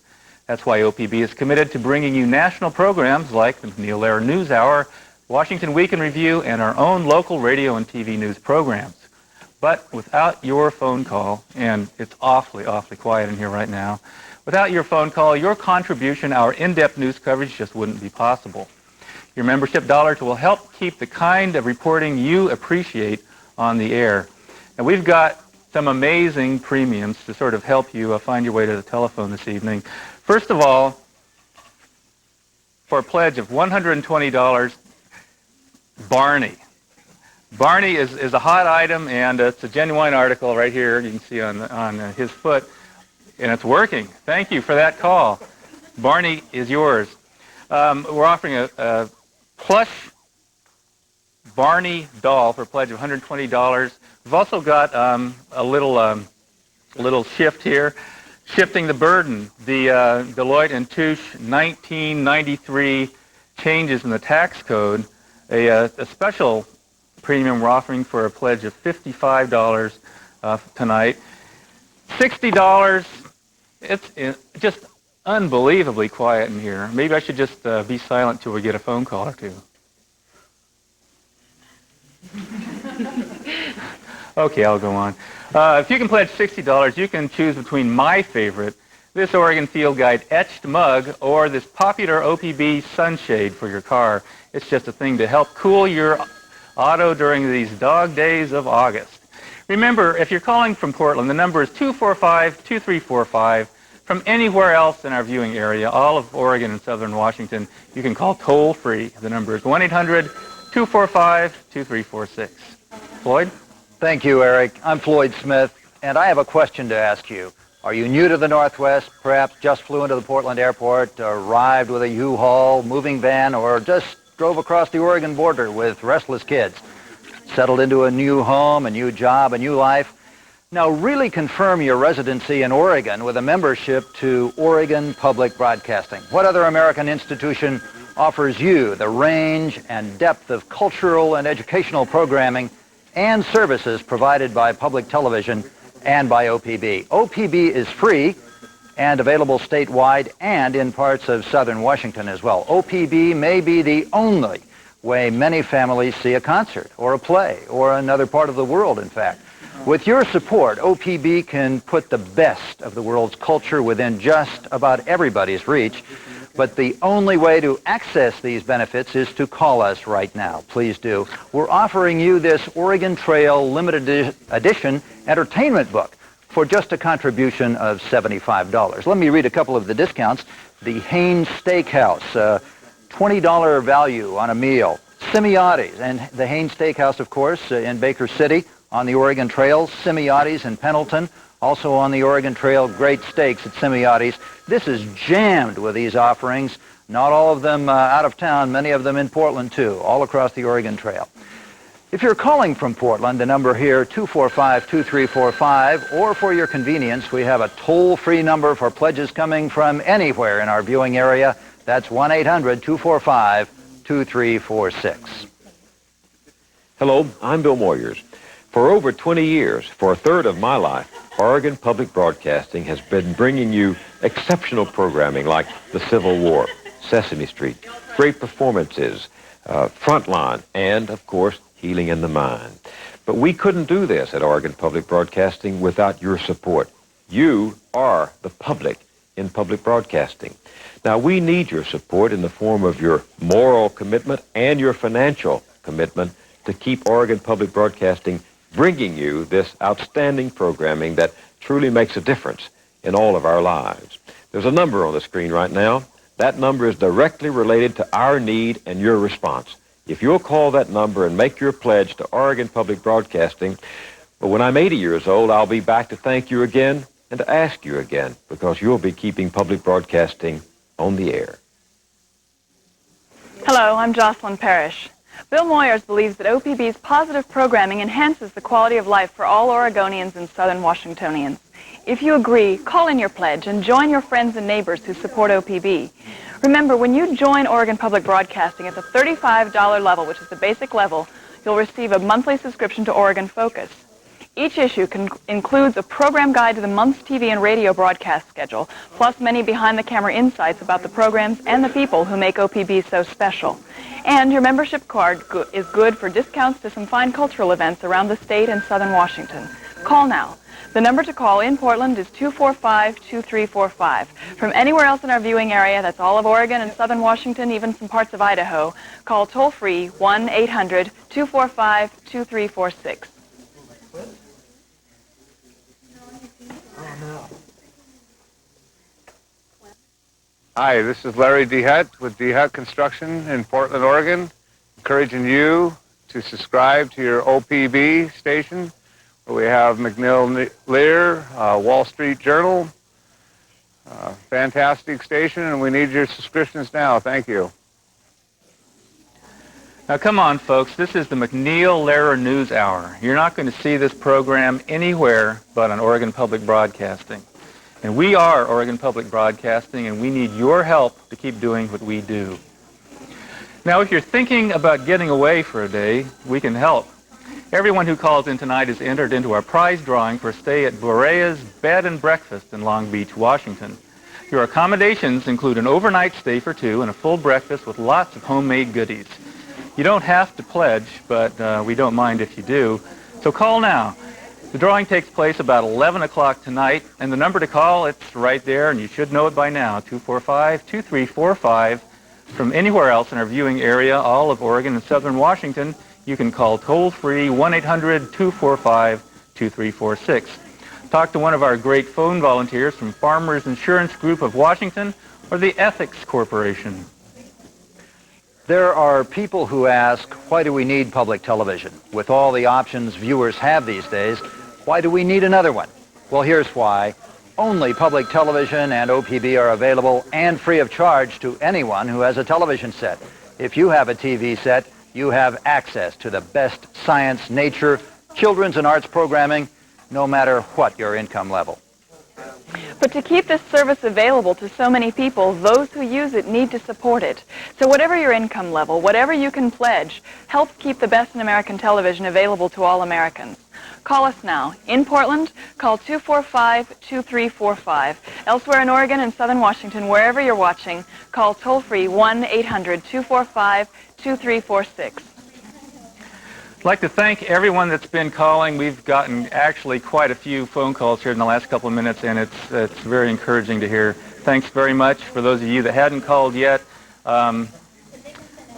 That's why OPB is committed to bringing you national programs like the MacNeil Lehrer NewsHour, Washington Week in Review, and our own local radio and TV news programs. But without your phone call, and it's awfully quiet in here right now, without your phone call, your contribution, our in-depth news coverage just wouldn't be possible. Your membership dollars will help keep the kind of reporting you appreciate on the air. And we've got some amazing premiums to sort of help you find your way to the telephone this evening. First of all, for a pledge of $120, Barney. Barney is a hot item, and it's a genuine article right here. You can see on his foot, and it's working. Thank you for that call. Barney is yours. We're offering a plush Barney doll for a pledge of $120. We've also got a little shift here, shifting the burden. The Deloitte & Touche 1993 changes in the tax code, a special premium we're offering for a pledge of $55 tonight. $60, it's just unbelievably quiet in here. Maybe I should just be silent till we get a phone call or two. Okay, I'll go on. If you can pledge $60, you can choose between my favorite, this Oregon Field Guide etched mug, or this popular OPB sunshade for your car. It's just a thing to help cool your auto during these dog days of August. Remember, if you're calling from Portland, the number is 245-2345. From anywhere else in our viewing area, all of Oregon and southern Washington, you can call toll-free. The number is 1-800-245-2346. Floyd? Thank you, Eric. I'm Floyd Smith, and I have a question to ask you. Are you new to the Northwest, perhaps just flew into the Portland airport, arrived with a U-Haul, moving van, or just drove across the Oregon border with restless kids, settled into a new home, a new job, a new life? Now really confirm your residency in Oregon with a membership to Oregon Public Broadcasting. What other American institution offers you the range and depth of cultural and educational programming and services provided by public television and by OPB? OPB is free and available statewide and in parts of southern Washington as well. OPB may be the only way many families see a concert or a play or another part of the world, in fact. With your support, OPB can put the best of the world's culture within just about everybody's reach. But the only way to access these benefits is to call us right now. Please do. We're offering you this Oregon Trail limited edition entertainment book for just a contribution of $75. Let me read a couple of the discounts. The Haines Steakhouse, $20 value on a meal. Semioti's, and the Haines Steakhouse, of course, in Baker City on the Oregon Trail. Semioti's in Pendleton, also on the Oregon Trail. Great steaks at Semioti's. This is jammed with these offerings. Not all of them out of town, many of them in Portland too, all across the Oregon Trail. If you're calling from Portland, the number here, 245-2345, or for your convenience, we have a toll-free number for pledges coming from anywhere in our viewing area. That's 1-800-245-2346. Hello, I'm Bill Moyers. For over 20 years, for a third of my life, Oregon Public Broadcasting has been bringing you exceptional programming like The Civil War, Sesame Street, great performances, Frontline, and, of course, Healing in the Mind. But we couldn't do this at Oregon Public Broadcasting without your support. You are the public in public broadcasting. Now, we need your support in the form of your moral commitment and your financial commitment to keep Oregon Public Broadcasting bringing you this outstanding programming that truly makes a difference in all of our lives. There's a number on the screen right now. That number is directly related to our need and your response. If you'll call that number and make your pledge to Oregon Public Broadcasting, well, when I'm 80 years old, I'll be back to thank you again and to ask you again, because you'll be keeping public broadcasting on the air. Hello, I'm Jocelyn Parrish. Bill Moyers believes that OPB's positive programming enhances the quality of life for all Oregonians and Southern Washingtonians. If you agree, call in your pledge and join your friends and neighbors who support OPB. Remember, when you join Oregon Public Broadcasting at the $35 level, which is the basic level, you'll receive a monthly subscription to Oregon Focus. Each issue includes a program guide to the month's TV and radio broadcast schedule, plus many behind-the-camera insights about the programs and the people who make OPB so special. And your membership card is good for discounts to some fine cultural events around the state and Southern Washington. Call now. The number to call in Portland is 245-2345. From anywhere else in our viewing area, that's all of Oregon and Southern Washington, even some parts of Idaho, call toll-free 1-800-245-2346. Hi, this is Larry DeHutt with DeHutt Construction in Portland, Oregon, encouraging you to subscribe to your OPB station, where we have MacNeil Lehrer, Wall Street Journal, fantastic station, and we need your subscriptions now. Thank you. Now, come on, folks. This is the MacNeil Lehrer News Hour. You're not going to see this program anywhere but on Oregon Public Broadcasting. And we are Oregon Public Broadcasting, and we need your help to keep doing what we do. Now, if you're thinking about getting away for a day, we can help. Everyone who calls in tonight is entered into our prize drawing for a stay at Borea's Bed and Breakfast in Long Beach, Washington. Your accommodations include an overnight stay for two and a full breakfast with lots of homemade goodies. You don't have to pledge, but we don't mind if you do. So call now. The drawing takes place about 11 o'clock tonight, and the number to call, it's right there, and you should know it by now, 245-2345. From anywhere else in our viewing area, all of Oregon and Southern Washington, you can call toll-free 1-800-245-2346. Talk to one of our great phone volunteers from Farmers Insurance Group of Washington or the Ethics Corporation. There are people who ask, why do we need public television? With all the options viewers have these days, why do we need another one? Well, here's why. Only public television and OPB are available and free of charge to anyone who has a television set. If you have a TV set, you have access to the best science, nature, children's and arts programming, no matter what your income level. But to keep this service available to so many people, those who use it need to support it. So whatever your income level, whatever you can pledge, help keep the best in American television available to all Americans. Call us now. In Portland, call 245-2345. Elsewhere in Oregon and Southern Washington, wherever you're watching, call toll-free 1-800-245-2346. I'd like to thank everyone that's been calling. We've gotten actually quite a few phone calls here in the last couple of minutes, and it's very encouraging to hear. Thanks very much. For those of you that hadn't called yet, no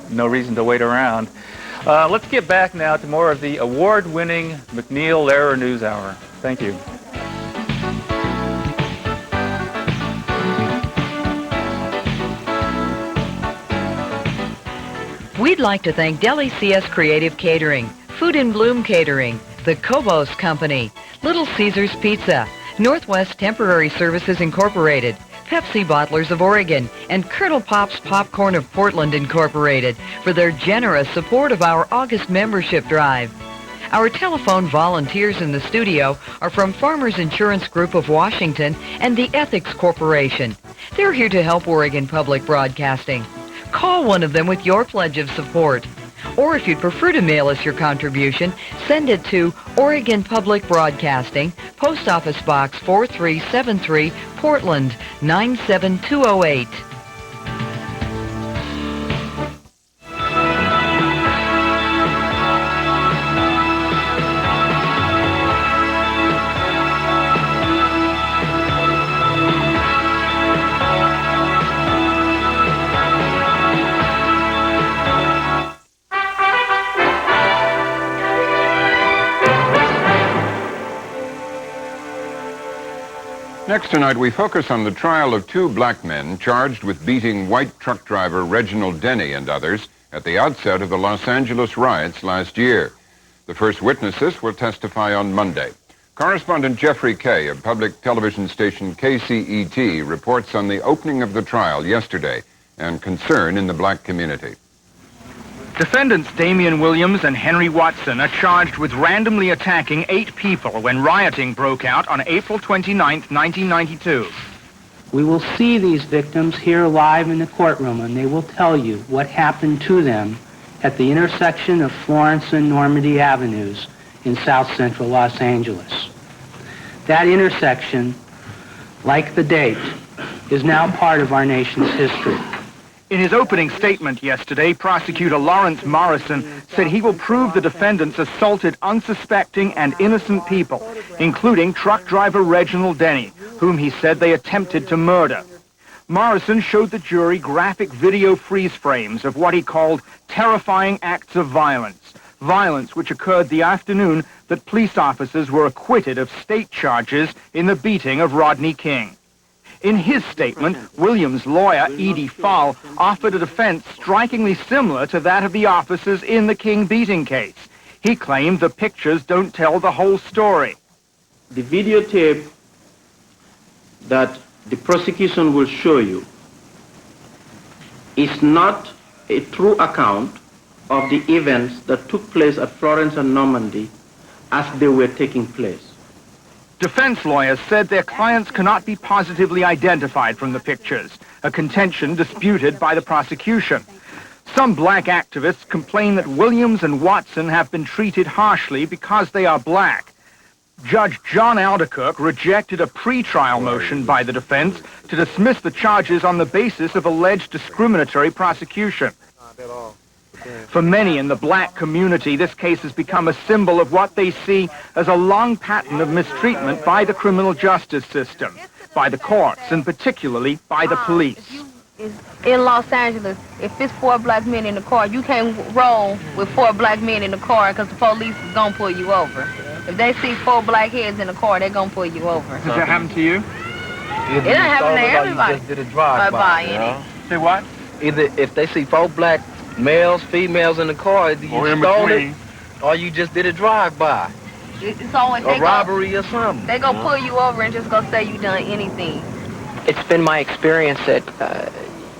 reason to wait around. Let's get back now to more of the award-winning MacNeil Lehrer News Hour. Thank you. We'd like to thank Deli CS Creative Catering, Food in Bloom Catering, the Kobos Company, Little Caesars Pizza, Northwest Temporary Services Incorporated, Pepsi Bottlers of Oregon, and Colonel Pop's Popcorn of Portland Incorporated for their generous support of our August membership drive. Our telephone volunteers in the studio are from Farmers Insurance Group of Washington and the Ethics Corporation. They're here to help Oregon Public Broadcasting. Call one of them with your pledge of support. Or if you'd prefer to mail us your contribution, send it to Oregon Public Broadcasting, Post Office Box 4373, Portland 97208. Next tonight, we focus on the trial of two black men charged with beating white truck driver Reginald Denny and others at the outset of the Los Angeles riots last year. The first witnesses will testify on Monday. Correspondent Jeffrey Kay of public television station KCET reports on the opening of the trial yesterday and concern in the black community. Defendants Damian Williams and Henry Watson are charged with randomly attacking 8 people when rioting broke out on April 29, 1992. We will see these victims here live in the courtroom, and they will tell you what happened to them at the intersection of Florence and Normandy Avenues in South Central Los Angeles. That intersection, like the date, is now part of our nation's history. In his opening statement yesterday, prosecutor Lawrence Morrison said he will prove the defendants assaulted unsuspecting and innocent people, including truck driver Reginald Denny, whom he said they attempted to murder. Morrison showed the jury graphic video freeze frames of what he called terrifying acts of violence, violence which occurred the afternoon that police officers were acquitted of state charges in the beating of Rodney King. In his statement, Williams' lawyer, Edie Fall, offered a defense strikingly similar to that of the officers in the King beating case. He claimed the pictures don't tell the whole story. The videotape that the prosecution will show you is not a true account of the events that took place at Florence and Normandy as they were taking place. Defense lawyers said their clients cannot be positively identified from the pictures, a contention disputed by the prosecution. Some black activists complain that Williams and Watson have been treated harshly because they are black. Judge John Alderkirk rejected a pretrial motion by the defense to dismiss the charges on the basis of alleged discriminatory prosecution. For many in the black community, this case has become a symbol of what they see as a long pattern of mistreatment by the criminal justice system, by the courts, and particularly by the police. In Los Angeles, if it's 4 black men in the car, you can't roll with 4 black men in the car because the police is going to pull you over. If they see 4 black heads in the car, they're going to pull you over. Does that happen to you? It doesn't happen to everybody. You just did a drive-by, you know? Say what? Either if they see 4 black males, females in the car, you stole it, or you just did a drive-by. It's always a robbery or something. They're going to pull you over and just going to say you done anything. It's been my experience that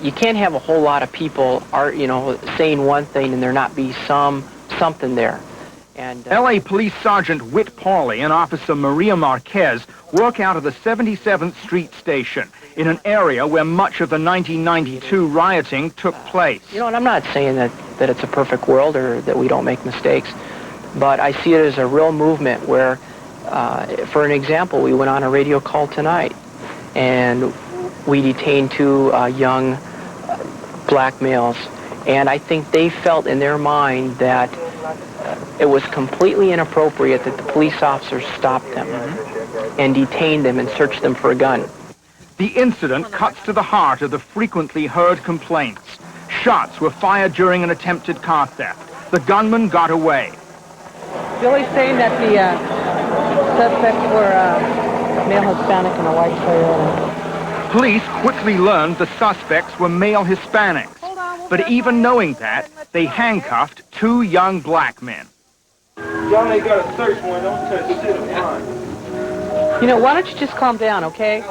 you can't have a whole lot of people saying one thing and there not be something there. And L.A. Police Sergeant Whit Pauley and Officer Maria Marquez work out of the 77th Street Station in an area where much of the 1992 rioting took place. You know, and I'm not saying that it's a perfect world or that we don't make mistakes, but I see it as a real movement where, for an example, we went on a radio call tonight and we detained 2 young black males, and I think they felt in their mind that it was completely inappropriate that the police officers stopped them and detained them and searched them for a gun. The incident cuts to the heart of the frequently heard complaints. Shots were fired during an attempted car theft. The gunman got away. Billy's saying that the suspects were male Hispanic and a white Toyota. Police quickly learned the suspects were male Hispanics. But even knowing that, they handcuffed 2 young black men. Y'all ain't got a search warrant, don't touch shit of mine. You know, why don't you just calm down, okay?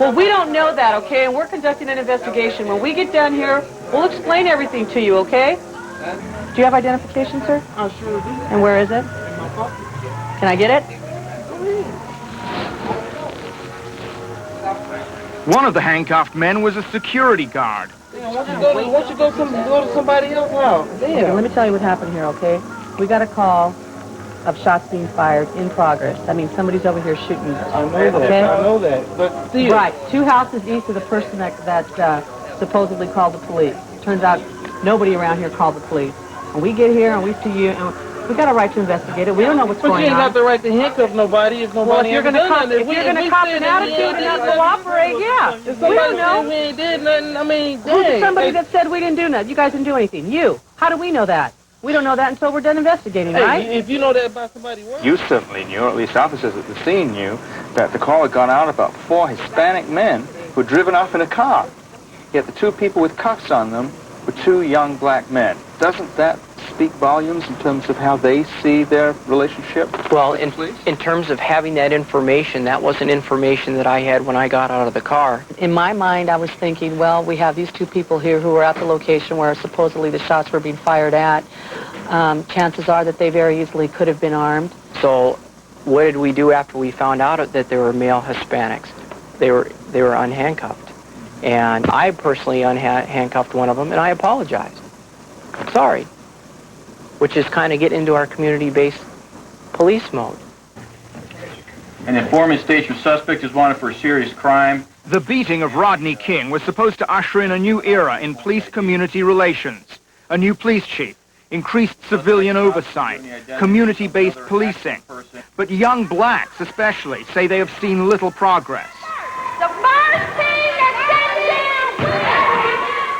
Well, we don't know that, okay? And we're conducting an investigation. When we get down here, we'll explain everything to you, okay? Do you have identification, sir? I sure do. And where is it? In my pocket. Can I get it? One of the handcuffed men was a security guard. Why don't you go to somebody else now? Okay, let me tell you what happened here, okay? We got a call of shots being fired in progress. I mean, somebody's over here shooting. I know that. Okay? I know that. But still. Right. 2 houses east of the person that supposedly called the police. Turns out nobody around here called the police. And we get here and we see you, and we got a right to investigate it. We don't know what's going on. But you ain't got the right to handcuff nobody if nobody. Well, if you're going to cop an attitude and not cooperate, yeah. If We don't know. we ain't did nothing, I mean, Who's somebody that said we didn't do nothing? You guys didn't do anything. You. How do we know that? We don't know that until we're done investigating, right? If you know that about somebody else. You certainly knew, or at least officers at the scene knew, that the call had gone out about 4 Hispanic men who were driven off in a car. Yet the 2 people with cuffs on them were 2 young black men. Doesn't that speak volumes in terms of how they see their relationship? Well, in terms of having that information, that wasn't information that I had when I got out of the car. In my mind, I was thinking, well, we have these 2 people here who were at the location where supposedly the shots were being fired at. Chances are that they very easily could have been armed. So what did we do after we found out that there were male Hispanics? They were unhandcuffed. And I personally handcuffed one of them, and I apologized. Sorry. Which is kind of getting into our community-based police mode. An informant states your suspect is wanted for a serious crime. The beating of Rodney King was supposed to usher in a new era in police-community relations. A new police chief, increased civilian oversight, community-based policing. But young blacks especially say they have seen little progress. The first thing that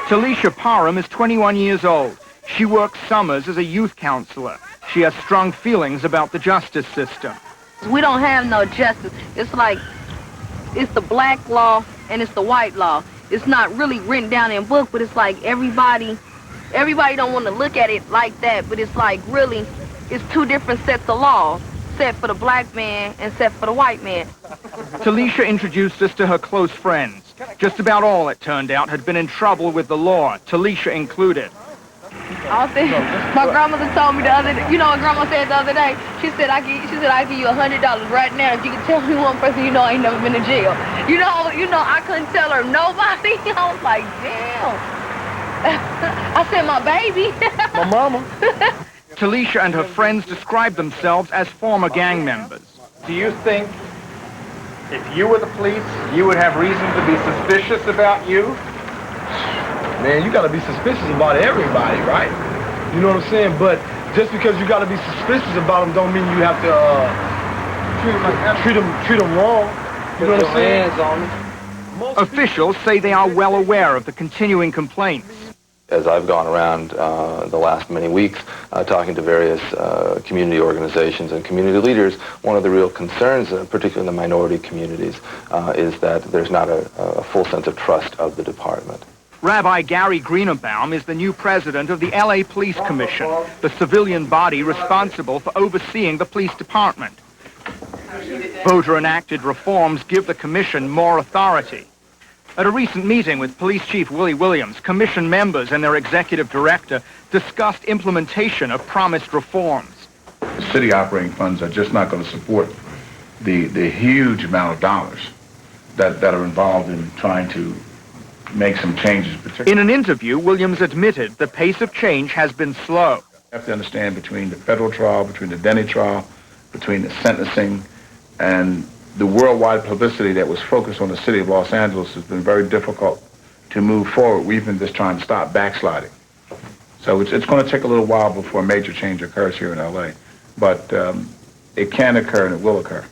Talisha Parham is 21 years old. She works summers as a youth counselor. She has strong feelings about the justice system. we don't have no justice. It's like, it's the black law and it's the white law. It's not really written down in book, but it's like everybody don't want to look at it like that, but it's like really, it's 2 different sets of laws, set for the black man and set for the white man. Talisha introduced us to her close friends. Just about all, it turned out, had been in trouble with the law, Talisha included. My grandmother told me the other day, you know what grandma said the other day? She said, I give you $100 right now if you can tell me one person you know ain't never been to jail. You know, I couldn't tell her nobody. I was like, damn. I said, my baby. My mama. Talisha and her friends describe themselves as former gang members. Do you think if you were the police, you would have reason to be suspicious about you? Man, you gotta be suspicious about everybody, right? You know what I'm saying? But just because you gotta be suspicious about them don't mean you have to treat them wrong. You know what I'm saying? Officials say they are well aware of the continuing complaints. As I've gone around the last many weeks talking to various community organizations and community leaders, one of the real concerns, particularly in the minority communities, is that there's not a full sense of trust of the department. Rabbi Gary Greenerbaum is the new president of the LA Police Commission, the civilian body responsible for overseeing the police department. Voter-enacted reforms give the commission more authority. At a recent meeting with Police Chief Willie Williams, commission members and their executive director discussed implementation of promised reforms. City operating funds are just not going to support the huge amount of dollars that are involved in trying to make some changes. In an interview, Williams admitted the pace of change has been slow. You have to understand between the federal trial, between the Denny trial, between the sentencing, and the worldwide publicity that was focused on the city of Los Angeles has been very difficult to move forward. We've been just trying to stop backsliding. So it's going to take a little while before a major change occurs here in LA. But it can occur and it will occur.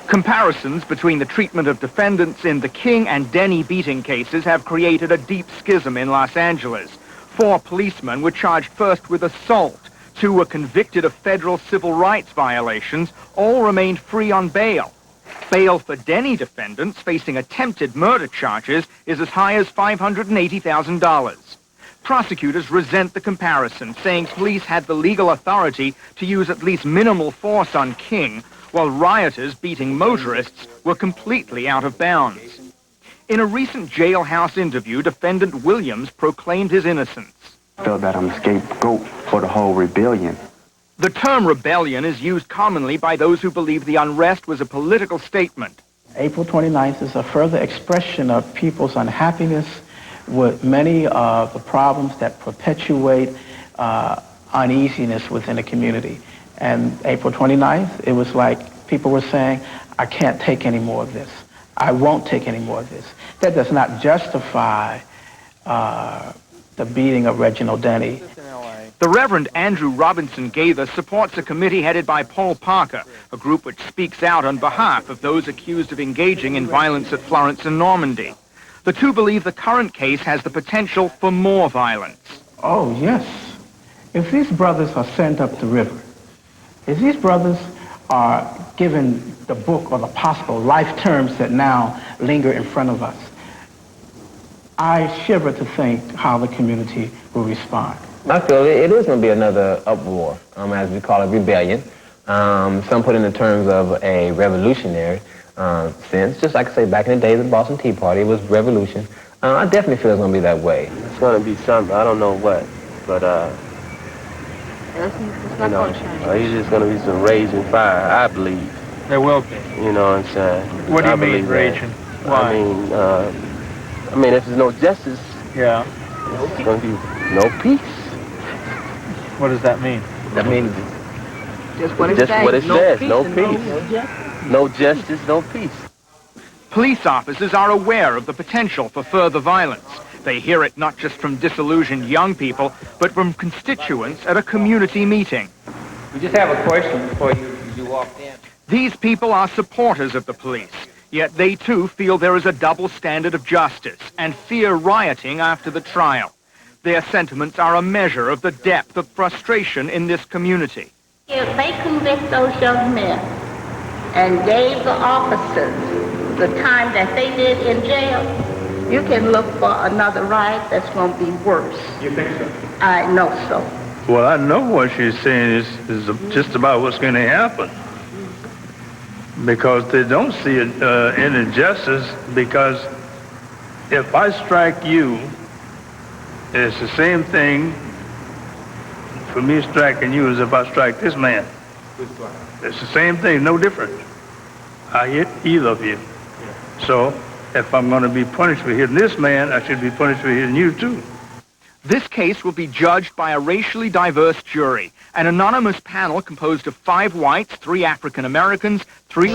Comparisons between the treatment of defendants in the King and Denny beating cases have created a deep schism in Los Angeles. 4 policemen were charged first with assault. 2 were convicted of federal civil rights violations. All remained free on bail. Bail for Denny defendants facing attempted murder charges is as high as $580,000. Prosecutors resent the comparison, saying police had the legal authority to use at least minimal force on King, while rioters beating motorists were completely out of bounds. In a recent jailhouse interview, defendant Williams proclaimed his innocence. I feel that I'm a scapegoat for the whole rebellion. The term rebellion is used commonly by those who believe the unrest was a political statement. April 29th is a further expression of people's unhappiness with many of the problems that perpetuate uneasiness within a community. And April 29th, it was like people were saying, I can't take any more of this. I won't take any more of this. That does not justify the beating of Reginald Denny. The Reverend Andrew Robinson Gaither supports a committee headed by Paul Parker, a group which speaks out on behalf of those accused of engaging in violence at Florence and Normandy. The two believe the current case has the potential for more violence. Oh, yes. If these brothers are sent up the river, if these brothers are given the book or the possible life terms that now linger in front of us, I shiver to think how the community will respond. I feel it is going to be another uproar, as we call it, rebellion. Some put in the terms of a revolutionary sense, just like I say back in the days of the Boston Tea Party, it was revolution. I definitely feel it's going to be that way. It's going to be something, I don't know what, but It's not going to change. it's just going to be some raging fire, I believe. There will be. You know what I'm saying? What do you I mean, believe that. raging? Why? I mean, if there's no justice, yeah, there's going to be no peace. What does that mean? That means Just what it just says. what it says, no and peace. No justice, no peace. Police officers are aware of the potential for further violence. They hear it not just from disillusioned young people, but from constituents at a community meeting. We just have a question before you walk in. These people are supporters of the police, yet they too feel there is a double standard of justice and fear rioting after the trial. Their sentiments are a measure of the depth of frustration in this community. If they convict those young men and gave the officers the time that they did in jail, you can look for another riot that's going to be worse. You think so? I know so. Well, I know what she's saying is just about what's going to happen. Because they don't see any justice, because if I strike you, it's the same thing for me striking you as if I strike this man. It's the same thing, no different. I hit either of you. So if I'm going to be punished for hitting this man, I should be punished for hitting you too. This case will be judged by a racially diverse jury, an anonymous panel composed of 5 whites, 3 African Americans, 3